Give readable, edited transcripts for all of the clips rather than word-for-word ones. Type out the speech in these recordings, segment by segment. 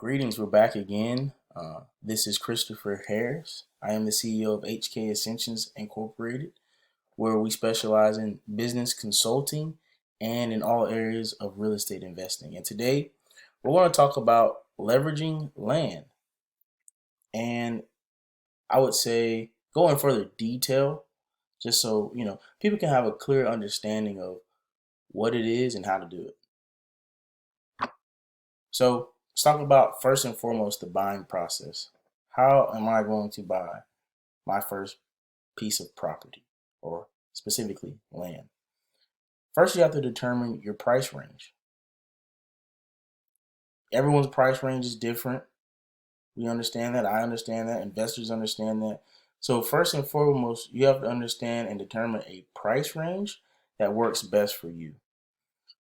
Greetings, we're back again. This is Christopher Harris. I am the CEO of HK Ascensions Incorporated, where we specialize in business consulting and in all areas of real estate investing. And today, we're going to talk about leveraging land. And I would say go in further detail, just so people can have a clear understanding of what it is and how to do it. So let's talk about first and foremost the buying process. How am I going to buy my first piece of property, or specifically land? First, you have to determine your price range. Everyone's price range is different. We understand that. I understand that. Investors understand that. So first and foremost, you have to understand and determine a price range that works best for you.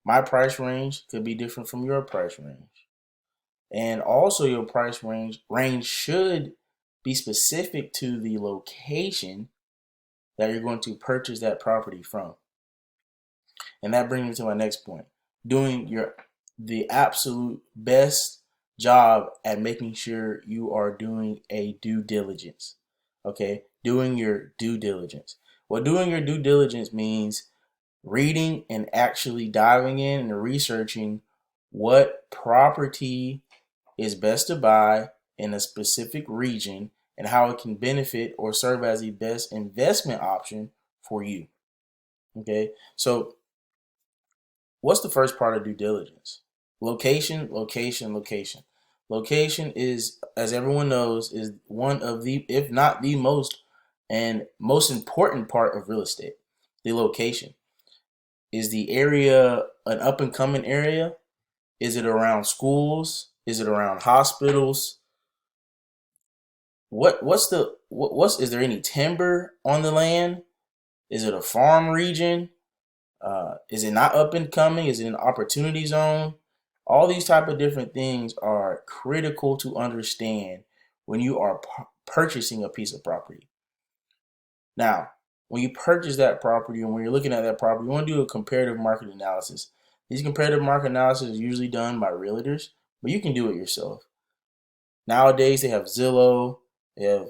My price range could be different from your price range. And also your price range should be specific to the location that you're going to purchase that property from. And that brings me to my next point. Doing the absolute best job at making sure you are doing a due diligence. Okay? Doing your due diligence. Well, doing your due diligence means reading and actually diving in and researching what property is best to buy in a specific region and how it can benefit or serve as the best investment option for you. Okay, so what's the first part of due diligence? Location, location, location. Location is, as everyone knows, is one of the, if not the most important part of real estate. The location. Is the area an up and coming area? Is it around schools? Is it around hospitals? What's is there any timber on the land? Is it a farm region? Is it not up and coming? Is it an opportunity zone? All these type of different things are critical to understand when you are purchasing a piece of property. Now, when you purchase that property and when you're looking at that property, you want to do a comparative market analysis. These comparative market analysis is usually done by realtors, but you can do it yourself. Nowadays, they have Zillow, they have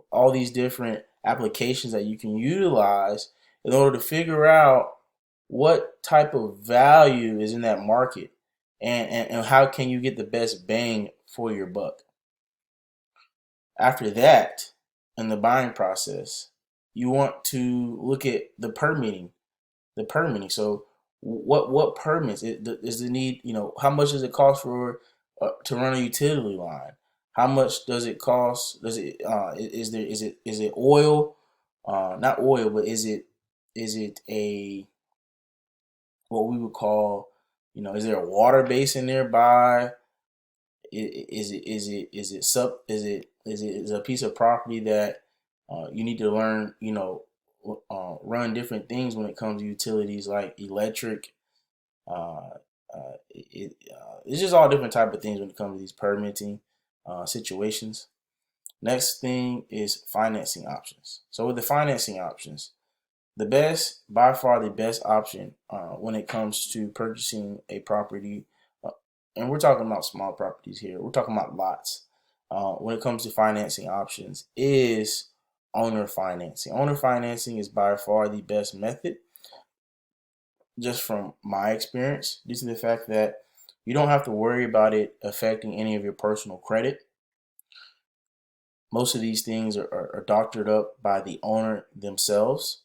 all these different applications that you can utilize in order to figure out what type of value is in that market and how can you get the best bang for your buck. After that, in the buying process, you want to look at the permitting. So what permits is the need? How much does it cost for to run a utility line? How much does it cost? Does it is it oil? Not oil, but is it a what we would call is there a water basin nearby? Is it a piece of property that you need to learn run different things when it comes to utilities like electric. It's just all different type of things when it comes to these permitting situations. Next thing is financing options. So with the financing options, by far the best option when it comes to purchasing a property, and we're talking about small properties here, we're talking about lots. When it comes to financing options is owner financing. Owner financing is by far the best method, just from my experience, due to the fact that you don't have to worry about it affecting any of your personal credit. Most of these things are doctored up by the owner themselves,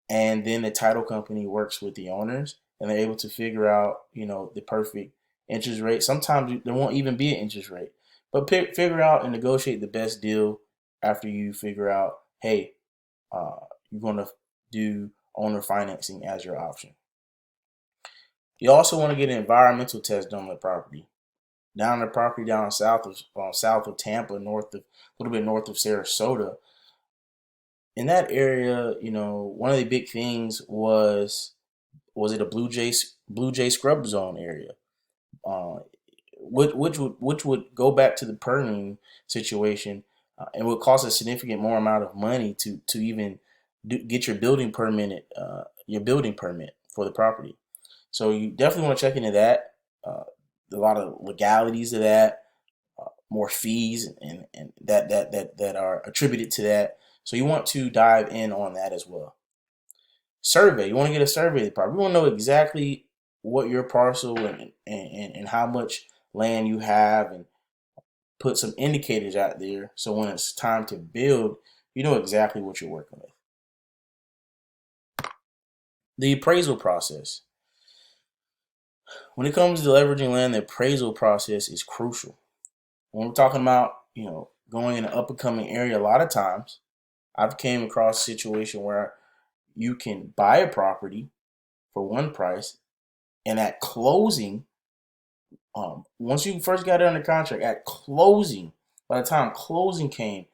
and then the title company works with the owners and they're able to figure out the perfect interest rate. Sometimes there won't even be an interest rate, but figure out and negotiate the best deal after you figure out, hey, you're going to do owner financing as your option. You also want to get an environmental test done on the property. Down south of Tampa, a little bit north of Sarasota. In that area, one of the big things was it a blue jay scrub zone area, which would go back to the permitting situation, and would cost a significant more amount of money to even get your building permit for the property. So you definitely want to check into that. A lot of legalities of that. more fees and that are attributed to that. So you want to dive in on that as well. Survey. You want to get a survey of the property. You want to know exactly what your parcel and how much land you have, and put some indicators out there so when it's time to build, you know exactly what you're working with. The appraisal process. When it comes to leveraging land, the appraisal process is crucial. When we're talking about, going in an up and coming area, a lot of times I've came across a situation where you can buy a property for one price, and at closing, once you first got it under contract, at closing, by the time closing came,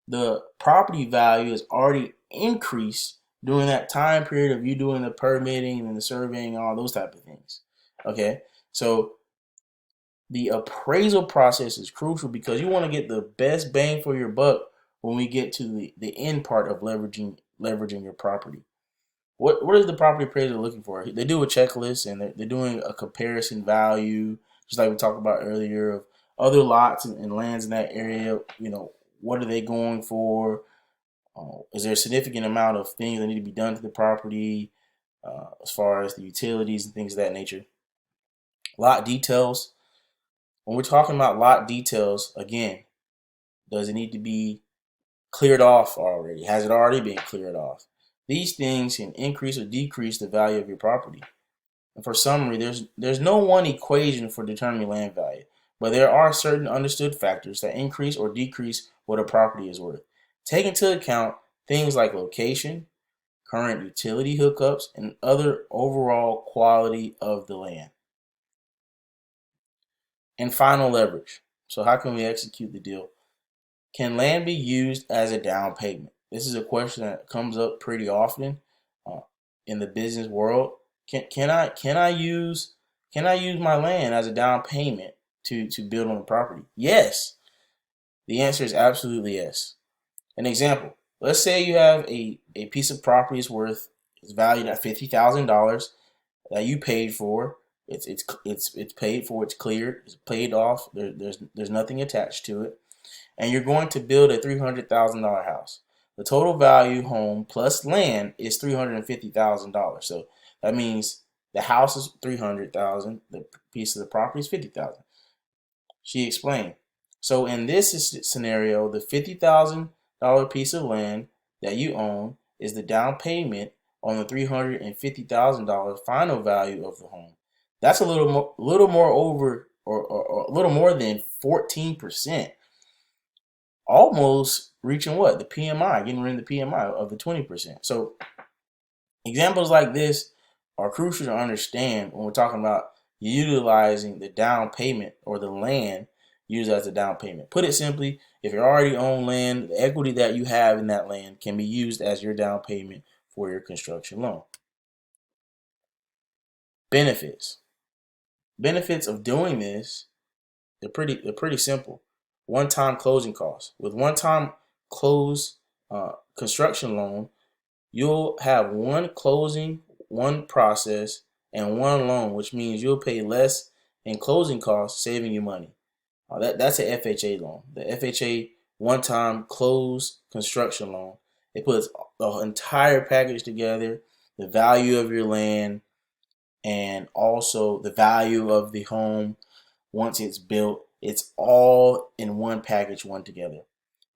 the property value is already increased during that time period of you doing the permitting and the surveying and all those type of things. Okay, so the appraisal process is crucial because you want to get the best bang for your buck when we get to the end part of leveraging your property. What is the property appraiser looking for? They do a checklist, and they're doing a comparison value, just like we talked about earlier, of other lots and lands in that area. What are they going for? Is there a significant amount of things that need to be done to the property, as far as the utilities and things of that nature? Lot details. When we're talking about lot details, again, does it need to be cleared off already? Has it already been cleared off? These things can increase or decrease the value of your property. And for summary, there's no one equation for determining land value, but there are certain understood factors that increase or decrease what a property is worth. Take into account things like location, current utility hookups, and other overall quality of the land. And final, leverage. So how can we execute the deal? Can land be used as a down payment? This is a question that comes up pretty often in the business world. Can I use my land as a down payment to build on the property? Yes. The answer is absolutely yes. An example: let's say you have a piece of property is valued at $50,000 that you paid for. It's paid for. It's cleared. It's paid off. There's nothing attached to it, and you're going to build a $300,000 house. The total value home plus land is $350,000. So that means the house is $300,000. The piece of the property is $50,000. She explained. So in this scenario, the $50,000 piece of land that you own is the down payment on the $350,000 final value of the home. That's a little more over, or a little more than 14%. Almost reaching what? The PMI, getting rid of the PMI of the 20%. So examples like this are crucial to understand when we're talking about utilizing the down payment or the land used as a down payment. Put it simply, if you already own land, the equity that you have in that land can be used as your down payment for your construction loan. Benefits. Benefits of doing this, they're pretty simple. One-time closing costs. With one-time construction loan, you'll have one closing, one process, and one loan, which means you'll pay less in closing costs, saving you money. That's an FHA loan. The FHA one-time close construction loan. It puts the entire package together, the value of your land, and also the value of the home once it's built. It's all in one package, one together.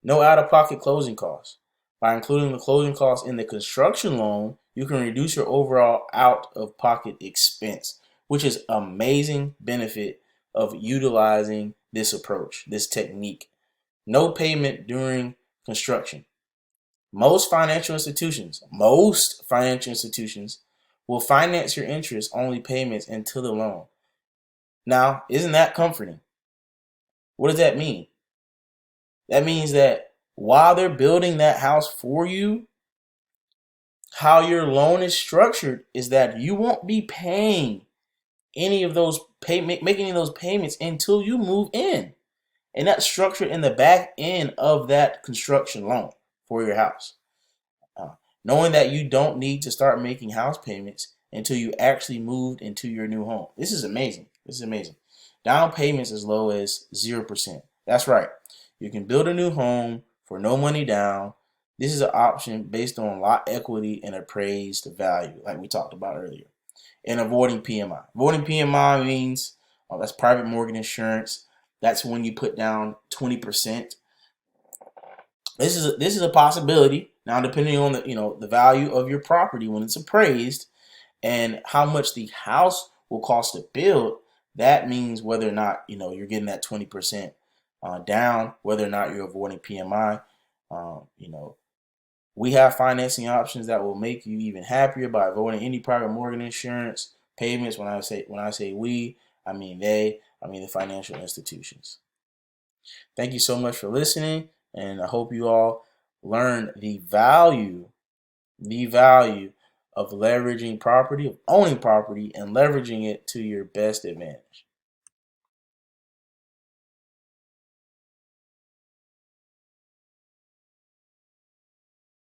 No out-of-pocket closing costs. By including the closing costs in the construction loan, you can reduce your overall out-of-pocket expense, which is an amazing benefit of utilizing this approach, this technique. No payment during construction. Most financial institutions will finance your interest-only payments until the loan. Now, isn't that comforting? What does that mean? That means that while they're building that house for you, how your loan is structured is that you won't be paying any of those making any of those payments until you move in. And that's structured in the back end of that construction loan for your house. Knowing that you don't need to start making house payments until you actually moved into your new home. This is amazing. Down payments as low as 0%. That's right. You can build a new home for no money down. This is an option based on lot equity and appraised value, like we talked about earlier. And avoiding PMI. Avoiding PMI means that's private mortgage insurance. That's when you put down 20%. This is a possibility. Now, depending on the value of your property when it's appraised and how much the house will cost to build, that means whether or not you're getting that 20% down, whether or not you're avoiding PMI. We have financing options that will make you even happier by avoiding any private mortgage insurance payments. When I say we, I mean they. I mean the financial institutions. Thank you so much for listening, and I hope you all learn the value of leveraging property, of owning property, and leveraging it to your best advantage.